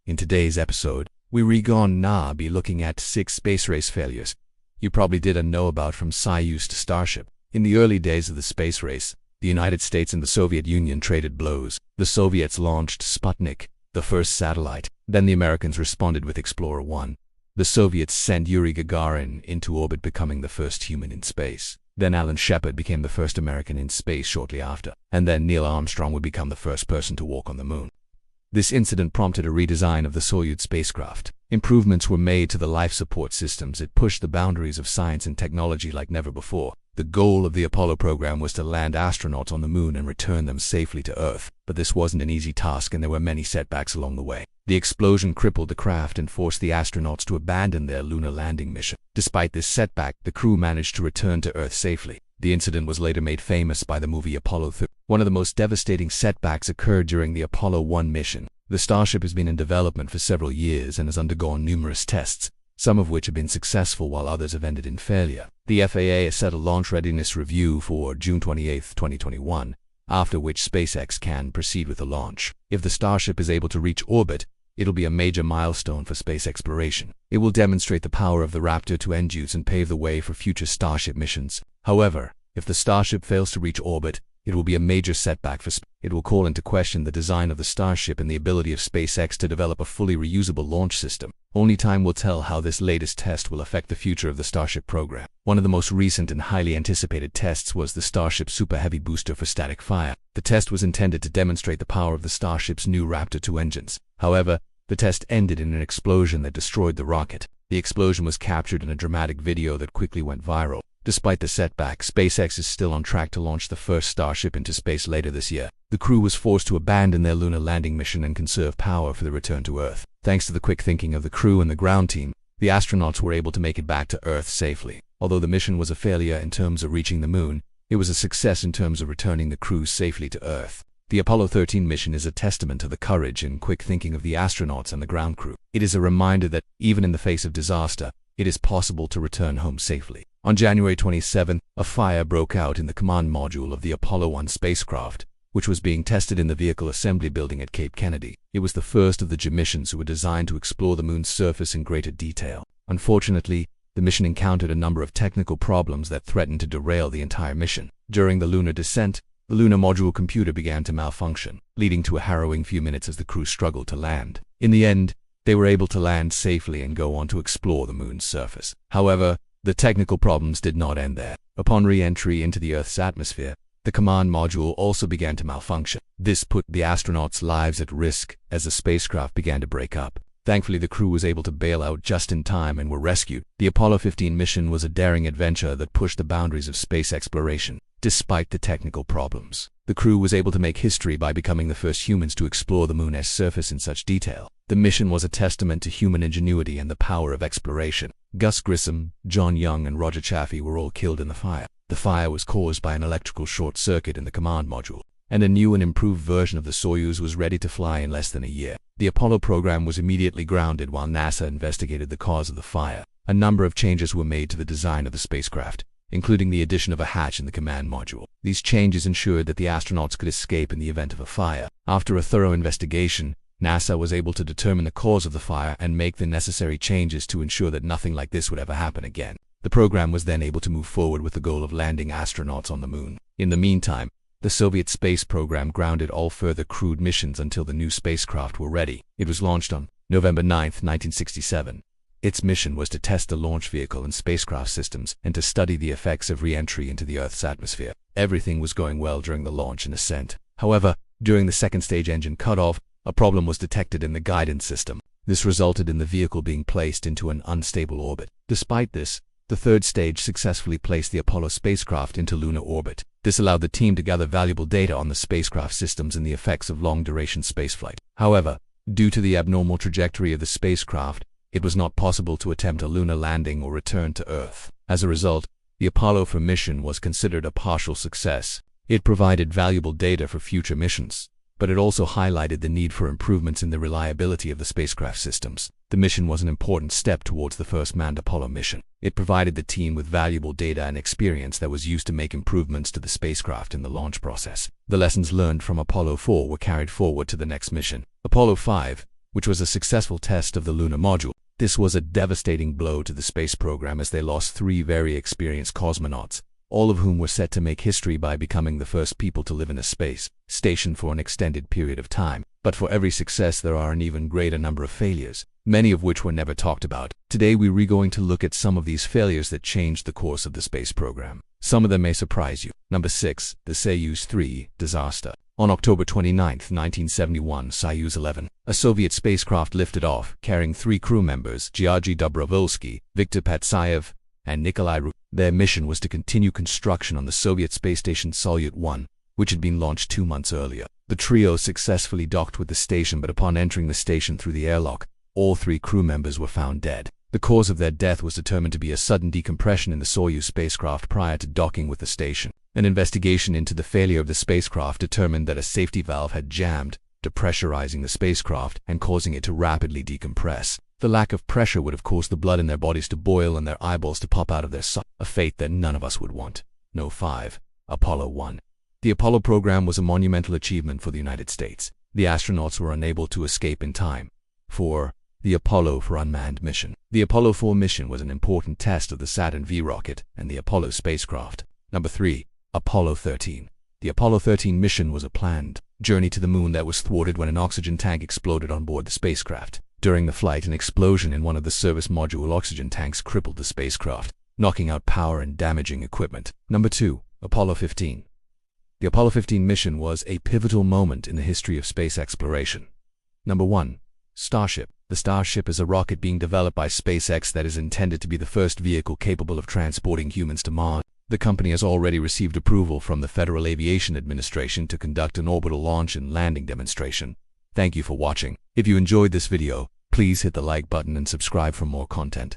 In today's episode, we're gonna be looking at 6 space race failures you probably didn't know about from Soyuz to Starship. In the early days of the space race, the United States and the Soviet Union traded blows. The Soviets launched Sputnik, the first satellite. Then the Americans responded with Explorer 1. The Soviets sent Yuri Gagarin into orbit, becoming the first human in space. Then Alan Shepard became the first American in space shortly after. And then Neil Armstrong would become the first person to walk on the moon. This incident prompted a redesign of the Soyuz spacecraft. Improvements were made to the life support systems. It pushed the boundaries of science and technology like never before. The goal of the Apollo program was to land astronauts on the moon and return them safely to Earth. But this wasn't an easy task, and there were many setbacks along the way. The explosion crippled the craft and forced the astronauts to abandon their lunar landing mission. Despite this setback, the crew managed to return to Earth safely. The incident was later made famous by the movie Apollo 13. One of the most devastating setbacks occurred during the Apollo 1 mission. The Starship has been in development for several years and has undergone numerous tests, some of which have been successful while others have ended in failure. The FAA has set a launch readiness review for June 28, 2021, after which SpaceX can proceed with the launch. If the Starship is able to reach orbit, it'll be a major milestone for space exploration. It will demonstrate the power of the Raptor 2 engines and pave the way for future Starship missions. However, if the Starship fails to reach orbit, it will be a major setback for It will call into question the design of the Starship and the ability of SpaceX to develop a fully reusable launch system. Only time will tell how this latest test will affect the future of the Starship program. One of the most recent and highly anticipated tests was the Starship Super Heavy booster for static fire. The test was intended to demonstrate the power of the Starship's new Raptor 2 engines. However, the test ended in an explosion that destroyed the rocket. The explosion was captured in a dramatic video that quickly went viral. Despite the setback, SpaceX is still on track to launch the first Starship into space later this year. The crew was forced to abandon their lunar landing mission and conserve power for the return to Earth. Thanks to the quick thinking of the crew and the ground team, the astronauts were able to make it back to Earth safely. Although the mission was a failure in terms of reaching the moon, it was a success in terms of returning the crew safely to Earth. The Apollo 13 mission is a testament to the courage and quick thinking of the astronauts and the ground crew. It is a reminder that, even in the face of disaster, it is possible to return home safely. On January 27, a fire broke out in the command module of the Apollo 1 spacecraft, which was being tested in the Vehicle Assembly Building at Cape Kennedy. It was the first of the missions who were designed to explore the moon's surface in greater detail. Unfortunately, the mission encountered a number of technical problems that threatened to derail the entire mission. During the lunar descent, the lunar module computer began to malfunction, leading to a harrowing few minutes as the crew struggled to land. In the end, they were able to land safely and go on to explore the moon's surface. However, the technical problems did not end there. Upon re-entry into the Earth's atmosphere, the command module also began to malfunction. This put the astronauts' lives at risk as the spacecraft began to break up. Thankfully, the crew was able to bail out just in time and were rescued. The Apollo 15 mission was a daring adventure that pushed the boundaries of space exploration. Despite the technical problems, the crew was able to make history by becoming the first humans to explore the moon's surface in such detail. The mission was a testament to human ingenuity and the power of exploration. Gus Grissom, John Young, and Roger Chaffee were all killed in the fire. The fire was caused by an electrical short circuit in the command module, and a new and improved version of the Soyuz was ready to fly in less than a year. The Apollo program was immediately grounded while NASA investigated the cause of the fire. A number of changes were made to the design of the spacecraft, including the addition of a hatch in the command module. These changes ensured that the astronauts could escape in the event of a fire. After a thorough investigation, NASA was able to determine the cause of the fire and make the necessary changes to ensure that nothing like this would ever happen again. The program was then able to move forward with the goal of landing astronauts on the moon. In the meantime, the Soviet space program grounded all further crewed missions until the new spacecraft were ready. It was launched on November 9, 1967. Its mission was to test the launch vehicle and spacecraft systems and to study the effects of re-entry into the Earth's atmosphere. Everything was going well during the launch and ascent. However, during the second stage engine cutoff, a problem was detected in the guidance system. This resulted in the vehicle being placed into an unstable orbit. Despite this, the third stage successfully placed the Apollo spacecraft into lunar orbit. This allowed the team to gather valuable data on the spacecraft systems and the effects of long-duration spaceflight. However, due to the abnormal trajectory of the spacecraft, it was not possible to attempt a lunar landing or return to Earth. As a result, the Apollo 4 mission was considered a partial success. It provided valuable data for future missions, but it also highlighted the need for improvements in the reliability of the spacecraft systems. The mission was an important step towards the first manned Apollo mission. It provided the team with valuable data and experience that was used to make improvements to the spacecraft in the launch process. The lessons learned from Apollo 4 were carried forward to the next mission. Apollo 5, which was a successful test of the lunar module. This was a devastating blow to the space program as they lost 3 very experienced cosmonauts, all of whom were set to make history by becoming the first people to live in a space station for an extended period of time. But for every success there are an even greater number of failures, many of which were never talked about. Today we're going to look at some of these failures that changed the course of the space program. Some of them may surprise you. Number 6. The Soyuz 3 disaster. On October 29, 1971, Soyuz 11, a Soviet spacecraft lifted off, carrying 3 crew members, Georgy Dobrovolsky, Viktor Patsayev, and Nikolai Ruk. Their mission was to continue construction on the Soviet space station Soyuz 1, which had been launched 2 months earlier. The trio successfully docked with the station, but upon entering the station through the airlock, all 3 crew members were found dead. The cause of their death was determined to be a sudden decompression in the Soyuz spacecraft prior to docking with the station. An investigation into the failure of the spacecraft determined that a safety valve had jammed, depressurizing the spacecraft and causing it to rapidly decompress. The lack of pressure would have caused the blood in their bodies to boil and their eyeballs to pop out of their sockets, a fate that none of us would want. No. 5. Apollo 1. The Apollo program was a monumental achievement for the United States. The astronauts were unable to escape in time for the Apollo 4 unmanned mission. The Apollo 4 mission was an important test of the Saturn V rocket and the Apollo spacecraft. Number 3. Apollo 13. The Apollo 13 mission was a planned journey to the moon that was thwarted when an oxygen tank exploded on board the spacecraft. During the flight, an explosion in one of the service module oxygen tanks crippled the spacecraft, knocking out power and damaging equipment. Number 2. Apollo 15. The Apollo 15 mission was a pivotal moment in the history of space exploration. Number 1. Starship. The Starship is a rocket being developed by SpaceX that is intended to be the first vehicle capable of transporting humans to Mars. The company has already received approval from the Federal Aviation Administration to conduct an orbital launch and landing demonstration. Thank you for watching. If you enjoyed this video, please hit the like button and subscribe for more content.